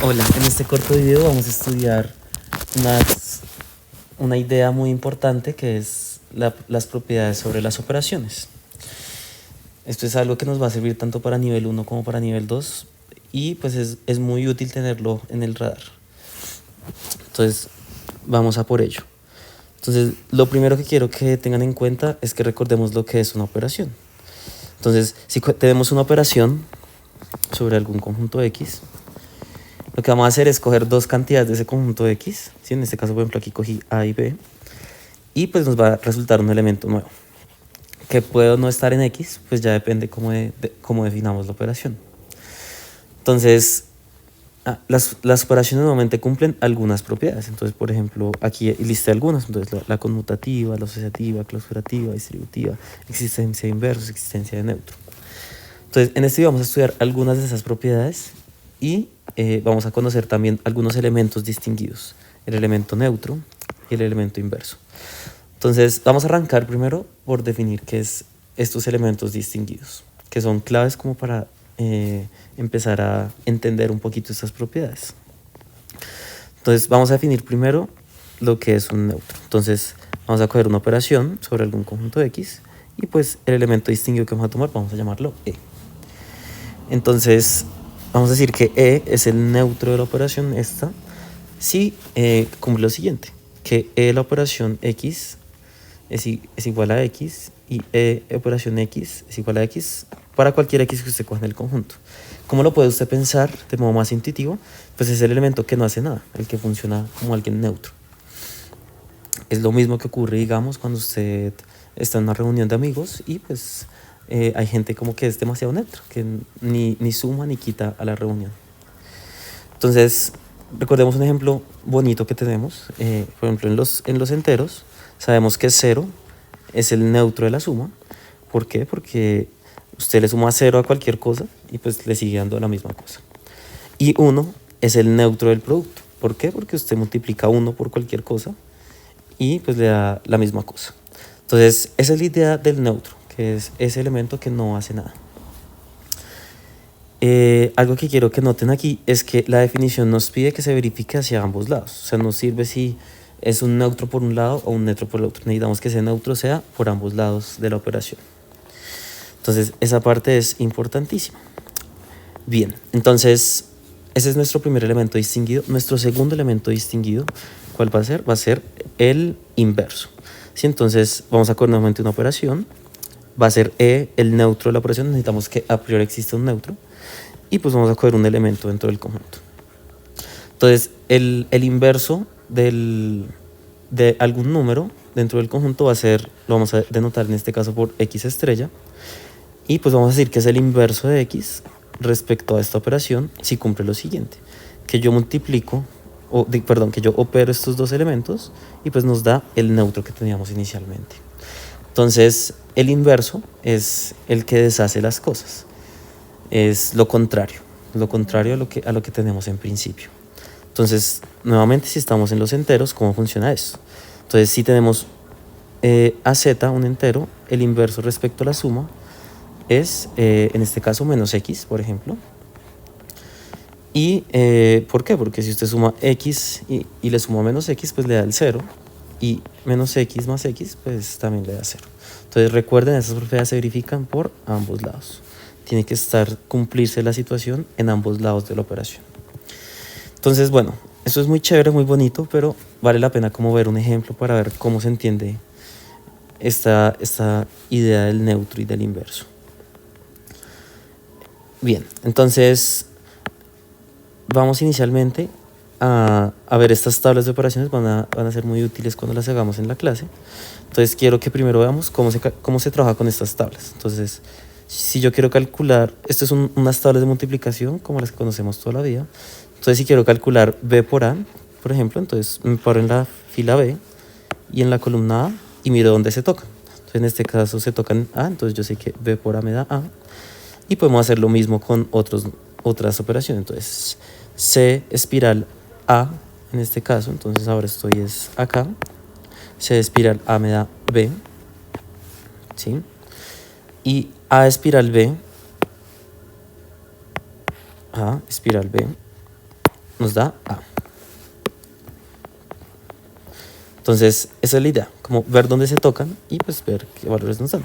Hola, en este corto video vamos a estudiar una idea muy importante que es las propiedades sobre las operaciones. Esto es algo que nos va a servir tanto para nivel 1 como para nivel 2 y pues es muy útil tenerlo en el radar. Entonces vamos a por ello. Entonces lo primero que quiero que tengan en cuenta es que recordemos lo que es una operación. Entonces si tenemos una operación sobre algún conjunto X, lo que vamos a hacer es coger dos cantidades de ese conjunto X, ¿sí? En este caso, por ejemplo, aquí cogí A y B, y pues nos va a resultar un elemento nuevo, que puede o no estar en X, pues ya depende cómo definamos la operación. Entonces, las operaciones normalmente cumplen algunas propiedades. Entonces, por ejemplo, aquí listé algunas. Entonces, la conmutativa, la asociativa, clausurativa, distributiva, existencia de inversos, existencia de neutro. Entonces, en este video vamos a estudiar algunas de esas propiedades y vamos a conocer también algunos elementos distinguidos, el elemento neutro y el elemento inverso. Entonces, vamos a arrancar primero por definir qué es estos elementos distinguidos, que son claves como para empezar a entender un poquito estas propiedades. Entonces, vamos a definir primero lo que es un neutro. Entonces, vamos a coger una operación sobre algún conjunto X y pues el elemento distinguido que vamos a tomar vamos a llamarlo E. Entonces, vamos a decir que E es el neutro de la operación esta si cumple lo siguiente, que E la operación X es igual a X y E operación X es igual a X para cualquier X que usted coja en el conjunto. ¿Cómo lo puede usted pensar de modo más intuitivo? Pues es el elemento que no hace nada, el que funciona como alguien neutro. Es lo mismo que ocurre, digamos, cuando usted está en una reunión de amigos y pues hay gente como que es demasiado neutra, que ni suma ni quita a la reunión. Entonces, recordemos un ejemplo bonito que tenemos. Por ejemplo, en los enteros, sabemos que 0 es el neutro de la suma. ¿Por qué? Porque usted le suma 0 a cualquier cosa y pues le sigue dando la misma cosa. Y 1 es el neutro del producto. ¿Por qué? Porque usted multiplica 1 por cualquier cosa y pues le da la misma cosa. Entonces, esa es la idea del neutro, que es ese elemento que no hace nada. Algo que quiero que noten aquí es que la definición nos pide que se verifique hacia ambos lados. O sea, no sirve si es un neutro por un lado o un neutro por el otro. Necesitamos que ese neutro sea por ambos lados de la operación. Entonces, esa parte es importantísima. Bien, entonces, ese es nuestro primer elemento distinguido. Nuestro segundo elemento distinguido, ¿cuál va a ser? Va a ser el inverso. ¿Sí? Entonces, vamos a coger nuevamente una operación. Va a ser E el neutro de la operación. Necesitamos que a priori exista un neutro. Y pues vamos a coger un elemento dentro del conjunto. Entonces, el inverso de algún número dentro del conjunto va a ser, lo vamos a denotar en este caso por X estrella. Y pues vamos a decir que es el inverso de X respecto a esta operación si cumple lo siguiente. Que yo multiplico, que yo opero estos dos elementos y pues nos da el neutro que teníamos inicialmente. Entonces, el inverso es el que deshace las cosas. Es lo contrario a lo que tenemos en principio. Entonces, nuevamente, si estamos en los enteros, ¿cómo funciona eso? Entonces, si tenemos a z, un entero, el inverso respecto a la suma es, en este caso, menos x, por ejemplo. ¿Y por qué? Porque si usted suma x y le suma menos x, pues le da el 0. Y menos x más x, pues también le da 0. Entonces, recuerden, esas propiedades se verifican por ambos lados. Tiene que cumplirse la situación en ambos lados de la operación. Entonces, bueno, eso es muy chévere, muy bonito, pero vale la pena como ver un ejemplo para ver cómo se entiende esta idea del neutro y del inverso. Bien, entonces vamos inicialmente a ver estas tablas de operaciones, van a ser muy útiles cuando las hagamos en la clase. Entonces quiero que primero veamos cómo se trabaja con estas tablas. Entonces, si yo quiero calcular, esto es unas tablas de multiplicación como las que conocemos toda la vida. Entonces, si quiero calcular B por A, por ejemplo, entonces me paro en la fila B y en la columna A y miro dónde se tocan. Entonces, en este caso se tocan A, entonces yo sé que B por A me da A. Y podemos hacer lo mismo con otras operaciones. Entonces, C espiral A, en este caso, entonces ahora estoy acá. C espiral A me da B, ¿sí? Y A espiral B nos da A. Entonces, esa es la idea, como ver dónde se tocan y pues ver qué valores nos dan.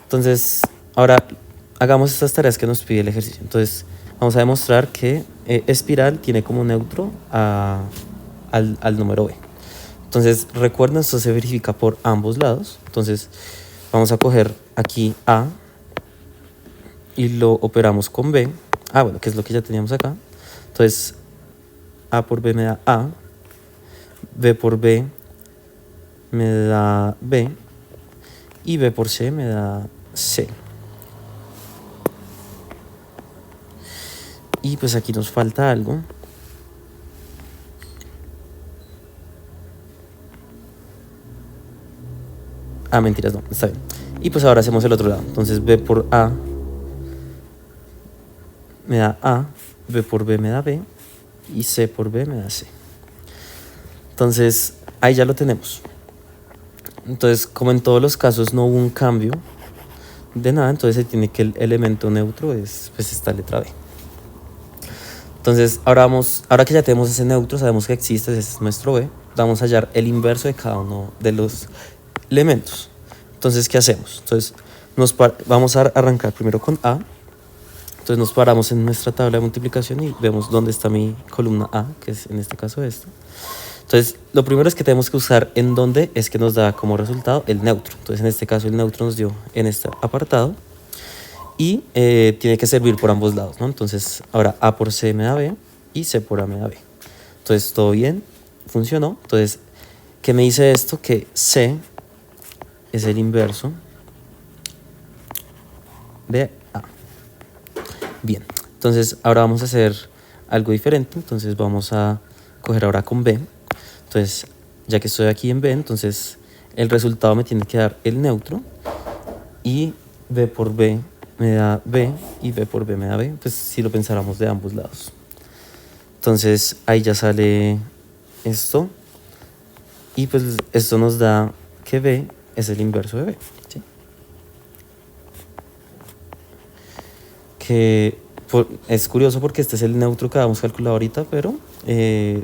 Entonces, ahora hagamos estas tareas que nos pide el ejercicio. Entonces, vamos a demostrar que espiral tiene como neutro al número B. Entonces, recuerden, esto se verifica por ambos lados. Entonces, vamos a coger aquí A y lo operamos con B. Bueno, que es lo que ya teníamos acá. Entonces, A por B me da A. B por B me da B. Y B por C me da C. Y pues aquí nos falta algo. Mentiras, no, está bien. Y pues ahora hacemos el otro lado. Entonces B por A me da A, B por B me da B y C por B me da C. Entonces ahí ya lo tenemos. Entonces, como en todos los casos no hubo un cambio de nada, entonces se tiene que el elemento neutro es pues esta letra B. Entonces ahora que ya tenemos ese neutro, sabemos que existe, ese es nuestro B, vamos a hallar el inverso de cada uno de los elementos. Entonces, ¿qué hacemos? Entonces, vamos a arrancar primero con A. Entonces nos paramos en nuestra tabla de multiplicación y vemos dónde está mi columna A, que es en este caso esta. Entonces, lo primero es que tenemos que usar en dónde es que nos da como resultado el neutro. Entonces, en este caso el neutro nos dio en este apartado y tiene que servir por ambos lados, ¿no? Entonces, ahora A por C me da B y C por A me da B. Entonces, todo bien, funcionó. Entonces, ¿qué me dice esto? Que C es el inverso de A. Bien, entonces ahora vamos a hacer algo diferente. Entonces vamos a coger ahora con B. Entonces, ya que estoy aquí en B, entonces el resultado me tiene que dar el neutro. Y B por B me da B y B por B me da B. Pues si lo pensáramos de ambos lados. Entonces ahí ya sale esto. Y pues esto nos da que B es el inverso de B, ¿sí? Que es curioso porque este es el neutro que habíamos calculado ahorita, pero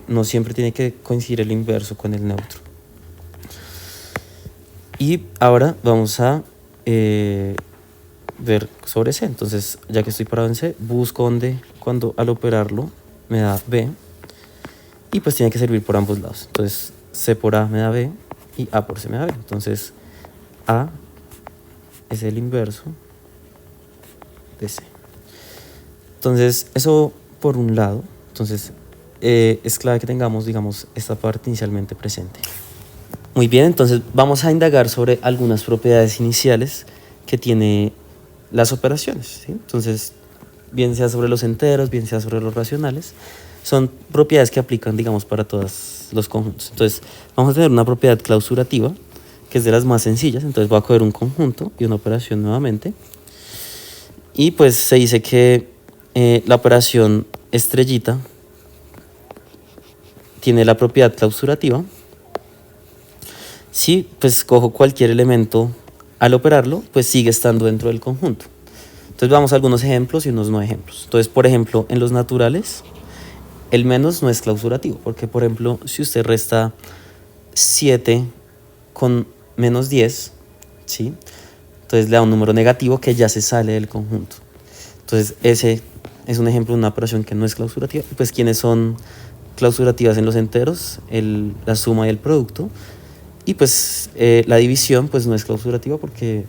no siempre tiene que coincidir el inverso con el neutro. Y ahora vamos a ver sobre C. Entonces, ya que estoy parado en C, busco donde cuando al operarlo me da B y pues tiene que servir por ambos lados. Entonces, C por A me da B y A por C me da B. Entonces, A es el inverso de C. Entonces, eso por un lado. Entonces, es clave que tengamos, digamos, esta parte inicialmente presente. Muy bien, entonces vamos a indagar sobre algunas propiedades iniciales que tiene las operaciones, ¿sí? Entonces, bien sea sobre los enteros, bien sea sobre los racionales, son propiedades que aplican, digamos, para todos los conjuntos. Entonces, vamos a tener una propiedad clausurativa, que es de las más sencillas. Entonces, voy a coger un conjunto y una operación nuevamente. Y pues se dice que la operación estrellita tiene la propiedad clausurativa si pues cojo cualquier elemento al operarlo, pues sigue estando dentro del conjunto. Entonces vamos a algunos ejemplos y unos no ejemplos. Entonces, por ejemplo, en los naturales, el menos no es clausurativo, porque por ejemplo, si usted resta 7 con menos 10, ¿sí? Entonces le da un número negativo que ya se sale del conjunto. Entonces ese es un ejemplo de una operación que no es clausurativa. Pues ¿quiénes son clausurativas en los enteros? La suma y el producto. Y pues la división pues no es clausurativa porque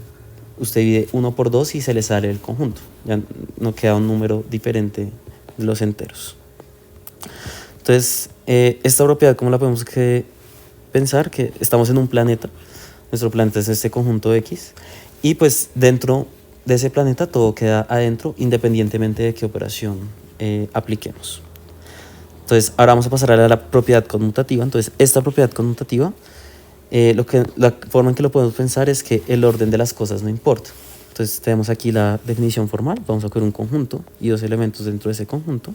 usted divide 1 por 2 y se le sale el conjunto. Ya no queda un número diferente de los enteros. Entonces, esta propiedad, ¿cómo la podemos pensar? Que estamos en un planeta. Nuestro planeta es este conjunto X. Y pues dentro de ese planeta todo queda adentro independientemente de qué operación apliquemos. Entonces, ahora vamos a pasar a la propiedad conmutativa. Entonces, esta propiedad conmutativa, la forma en que lo podemos pensar es que el orden de las cosas no importa. Entonces, tenemos aquí la definición formal. Vamos a coger un conjunto y dos elementos dentro de ese conjunto.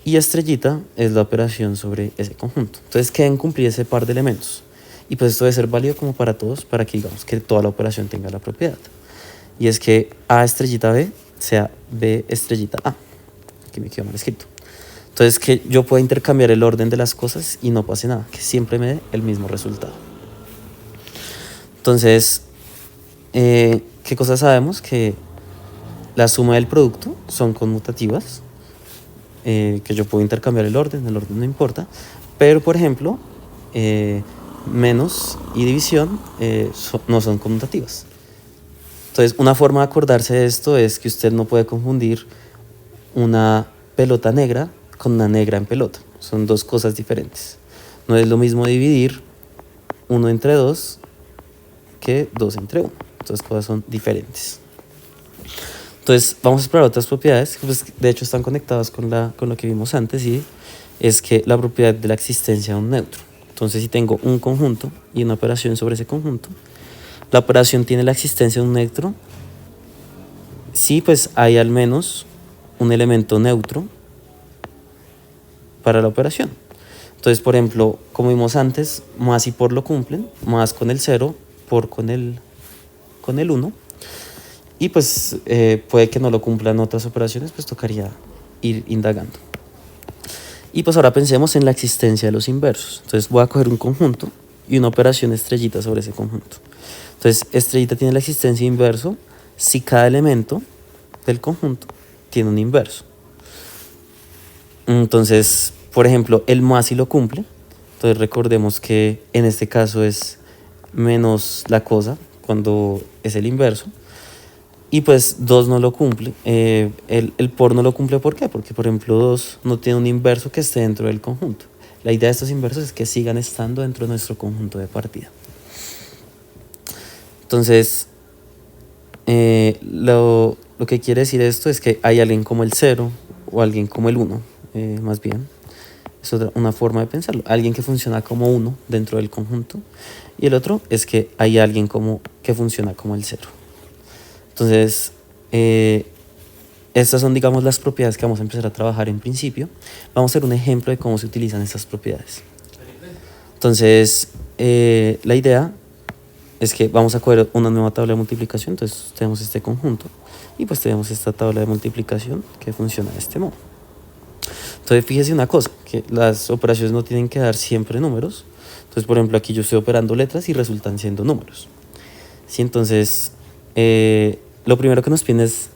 Y estrellita es la operación sobre ese conjunto. Entonces, queden cumplir ese par de elementos. Y pues esto debe ser válido como para todos, para que digamos que toda la operación tenga la propiedad. Y es que A estrellita B sea B estrellita A. Aquí me quedó mal escrito. Entonces, que yo pueda intercambiar el orden de las cosas y no pase nada, que siempre me dé el mismo resultado. Entonces, ¿qué cosas sabemos? Que la suma del producto son conmutativas, que yo puedo intercambiar el orden no importa, pero por ejemplo, menos y división no son conmutativas. Entonces, una forma de acordarse de esto es que usted no puede confundir una pelota negra con una negra en pelota. Son dos cosas diferentes. No es lo mismo dividir 1 entre 2 que 2 entre 1. Estas cosas son diferentes. Entonces, vamos a explorar otras propiedades que pues, de hecho están conectadas con lo que vimos antes, y es que la propiedad de la existencia de un neutro. Entonces, si tengo un conjunto y una operación sobre ese conjunto, la operación tiene la existencia de un neutro si pues hay al menos un elemento neutro para la operación. Entonces, por ejemplo, como vimos antes, más y por lo cumplen, más con el 0, por con el 1. Y pues puede que no lo cumplan otras operaciones, pues tocaría ir indagando. Y pues ahora pensemos en la existencia de los inversos. Entonces voy a coger un conjunto y una operación estrellita sobre ese conjunto. Entonces estrellita tiene la existencia de inverso si cada elemento del conjunto tiene un inverso. Entonces, por ejemplo, el más si lo cumple. Entonces recordemos que en este caso es menos la cosa cuando es el inverso. Y pues 2 no lo cumple. El por no lo cumple, ¿por qué? Porque, por ejemplo, 2 no tiene un inverso que esté dentro del conjunto. La idea de estos inversos es que sigan estando dentro de nuestro conjunto de partida. Entonces, lo que quiere decir esto es que hay alguien como el 0 o alguien como el 1, más bien. Es una forma de pensarlo. Alguien que funciona como 1 dentro del conjunto. Y el otro es que hay alguien que funciona como el 0. Entonces, estas son, digamos, las propiedades que vamos a empezar a trabajar en principio. Vamos a hacer un ejemplo de cómo se utilizan estas propiedades. Entonces, la idea es que vamos a coger una nueva tabla de multiplicación. Entonces, tenemos este conjunto y pues tenemos esta tabla de multiplicación que funciona de este modo. Entonces, fíjese una cosa, que las operaciones no tienen que dar siempre números. Entonces, por ejemplo, aquí yo estoy operando letras y resultan siendo números. ¿Sí? Entonces, lo primero que nos piden es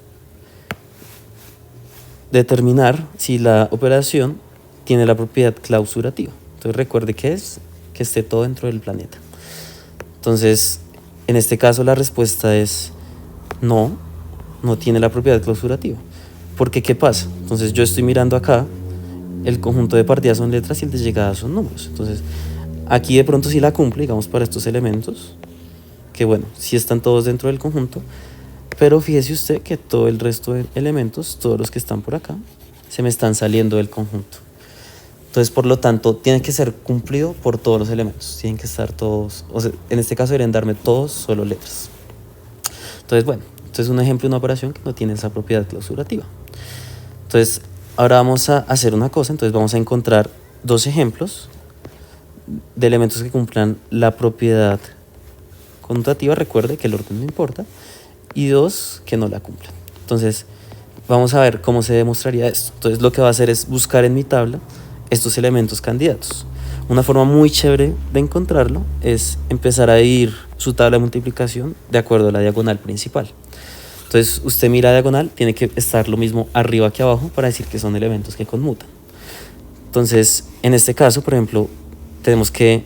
determinar si la operación tiene la propiedad clausurativa. Entonces recuerde que es que esté todo dentro del planeta. Entonces, en este caso la respuesta es no tiene la propiedad clausurativa. Porque ¿qué pasa? Entonces yo estoy mirando acá, el conjunto de partida son letras y el de llegada son números. Entonces, aquí de pronto sí la cumple, digamos, para estos elementos, que bueno, sí están todos dentro del conjunto. Pero fíjese usted que todo el resto de elementos, todos los que están por acá, se me están saliendo del conjunto. Entonces, por lo tanto, tiene que ser cumplido por todos los elementos. Tienen que estar todos, o sea, en este caso deberían darme todos solo letras. Entonces, bueno, esto es un ejemplo de una operación que no tiene esa propiedad clausurativa. Entonces, ahora vamos a hacer una cosa. Entonces, vamos a encontrar dos ejemplos de elementos que cumplan la propiedad conmutativa. Recuerde que el orden no importa. Y 2 que no la cumplan. Entonces, vamos a ver cómo se demostraría esto. Entonces, lo que va a hacer es buscar en mi tabla estos elementos candidatos. Una forma muy chévere de encontrarlo es empezar a dividir su tabla de multiplicación de acuerdo a la diagonal principal. Entonces, usted mira la diagonal, tiene que estar lo mismo arriba que abajo para decir que son elementos que conmutan. Entonces, en este caso, por ejemplo, tenemos que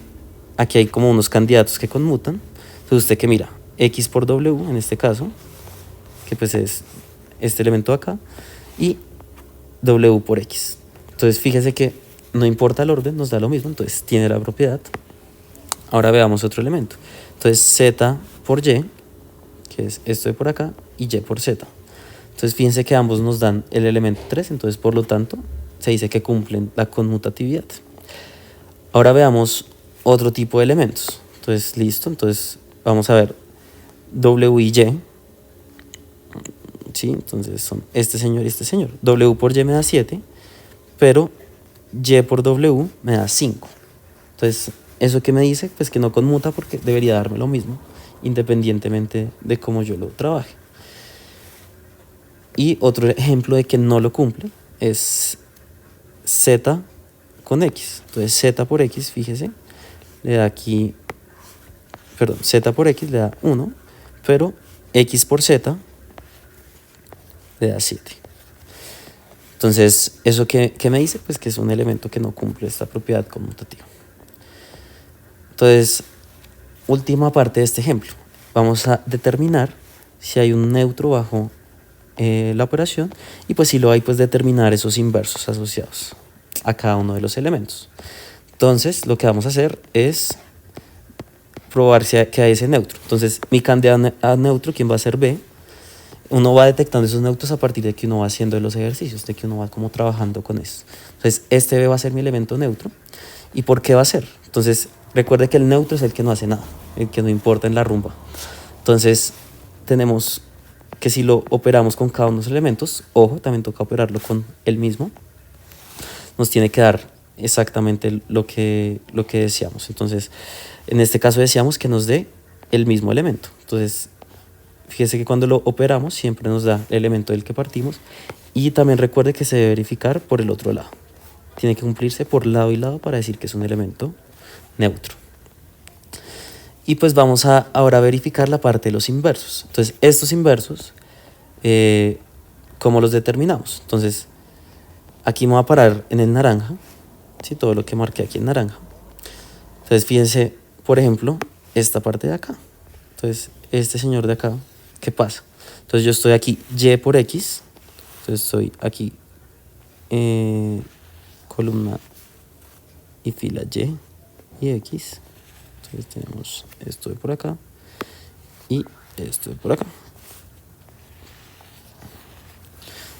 aquí hay como unos candidatos que conmutan. Entonces, usted que mira X por W, en este caso, que pues es este elemento acá, y W por X. Entonces fíjese que no importa el orden, nos da lo mismo, entonces tiene la propiedad. Ahora veamos otro elemento. Entonces Z por Y, que es esto de por acá, y Y por Z. Entonces fíjense que ambos nos dan el elemento 3, entonces por lo tanto se dice que cumplen la conmutatividad. Ahora veamos otro tipo de elementos. Entonces listo, entonces vamos a ver W y Y, ¿sí? Entonces son este señor y este señor. W por Y me da 7, pero Y por W me da 5. Entonces, ¿eso qué me dice? Pues que no conmuta porque debería darme lo mismo, independientemente de cómo yo lo trabaje. Y otro ejemplo de que no lo cumple es z con x. Entonces z por x, fíjese, le da aquí, perdón, z por x le da 1, pero x por z le da 7. Entonces, ¿eso qué me dice? Pues que es un elemento que no cumple esta propiedad conmutativa. Entonces, última parte de este ejemplo. Vamos a determinar si hay un neutro bajo la operación, y pues si lo hay, pues determinar esos inversos asociados a cada uno de los elementos. Entonces, lo que vamos a hacer es probar que hay ese neutro. Entonces, mi candidato a neutro, ¿quién va a ser B? Uno va detectando esos neutros a partir de que uno va haciendo los ejercicios, de que uno va como trabajando con eso. Entonces, este B va a ser mi elemento neutro. ¿Y por qué va a ser? Entonces, recuerde que el neutro es el que no hace nada, el que no importa en la rumba. Entonces, tenemos que si lo operamos con cada uno de los elementos, ojo, también toca operarlo con el mismo, nos tiene que dar exactamente lo que deseamos. Entonces, en este caso deseamos que nos dé el mismo elemento. Entonces, fíjese que cuando lo operamos siempre nos da el elemento del que partimos, y también recuerde que se debe verificar por el otro lado. Tiene que cumplirse por lado y lado para decir que es un elemento neutro. Y pues vamos a ahora verificar la parte de los inversos. Entonces, estos inversos, ¿cómo los determinamos? Entonces, aquí me voy a parar en el naranja, ¿sí? Todo lo que marqué aquí en naranja. Entonces, fíjense, por ejemplo, esta parte de acá. Entonces, este señor de acá, ¿qué pasa? Entonces, yo estoy aquí y por x. Entonces, estoy aquí columna y fila y x. Entonces, tenemos esto de por acá y esto de por acá.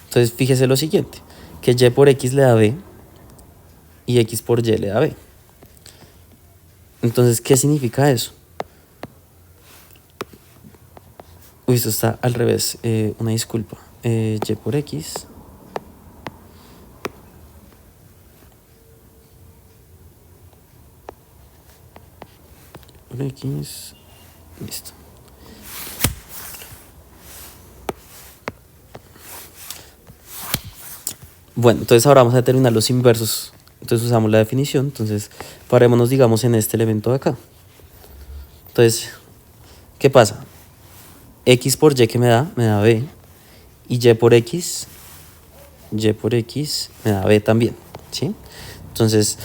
Entonces, fíjese lo siguiente, que y por x le da b y x por y le da b. Entonces, ¿qué significa eso? Uy, esto está al revés, una disculpa. Y por x listo. Bueno, entonces ahora vamos a determinar los inversos. Entonces usamos la definición. Entonces, parémonos, digamos, en este elemento de acá. Entonces, ¿qué pasa? X por y que me da b, y por x me da b también, ¿sí? Entonces,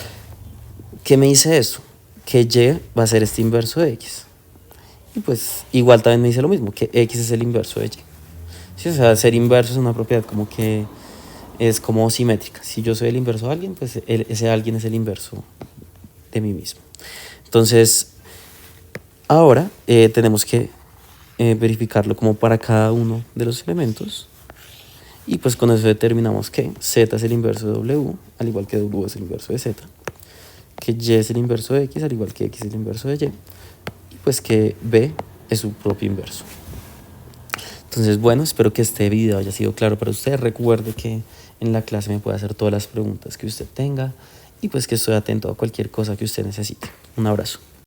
¿qué me dice eso? Que y va a ser este inverso de x. Y pues igual también me dice lo mismo, que x es el inverso de y. ¿Sí? O sea, ser inverso es una propiedad como que es como simétrica. Si yo soy el inverso de alguien, pues ese alguien es el inverso de mí mismo. Entonces, ahora tenemos que verificarlo como para cada uno de los elementos. Y pues con eso determinamos que z es el inverso de w, al igual que w es el inverso de z. Que y es el inverso de x, al igual que x es el inverso de y. Y pues que b es su propio inverso. Entonces, bueno, espero que este video haya sido claro para usted. Recuerde que en la clase me puede hacer todas las preguntas que usted tenga y pues que estoy atento a cualquier cosa que usted necesite. Un abrazo.